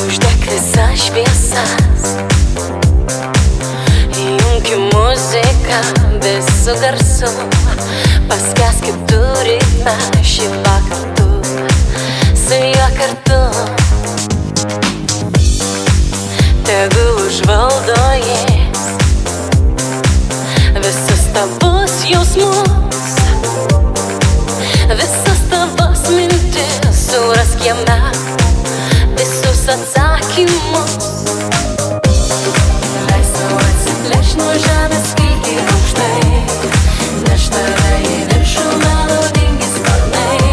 Uždek visas šviesas, įjunki muziką visu garsu, paskęsk kitų ritme šį vakarą su juo kartu. Tegul užvaldo jis visus tavus jausmus, visas tavas mintis, surask jame visus atsakymus. Leis tau atsiplėšt nuo žemės skrydį aukštai, neš tave į viršų melodingi sparnai,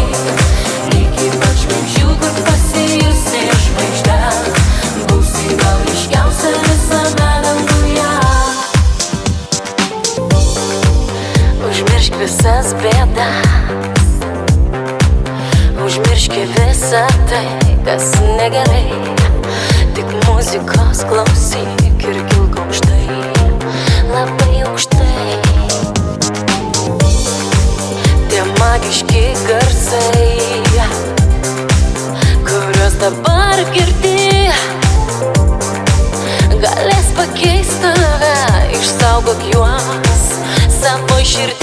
iki pat žvaigždžių, kur pasijusi žvaigžde, būsi gal ryškiausia visame danguje. Užmiršk visas bėdas, užmiršk visą tai, kas negerai, tik muzikos klausyk ir kilk aukštai, labai aukštai. Tie magiški garsai, kuriuos dabar girdi, galės pakeist tave, išsaugok juos savo širdį.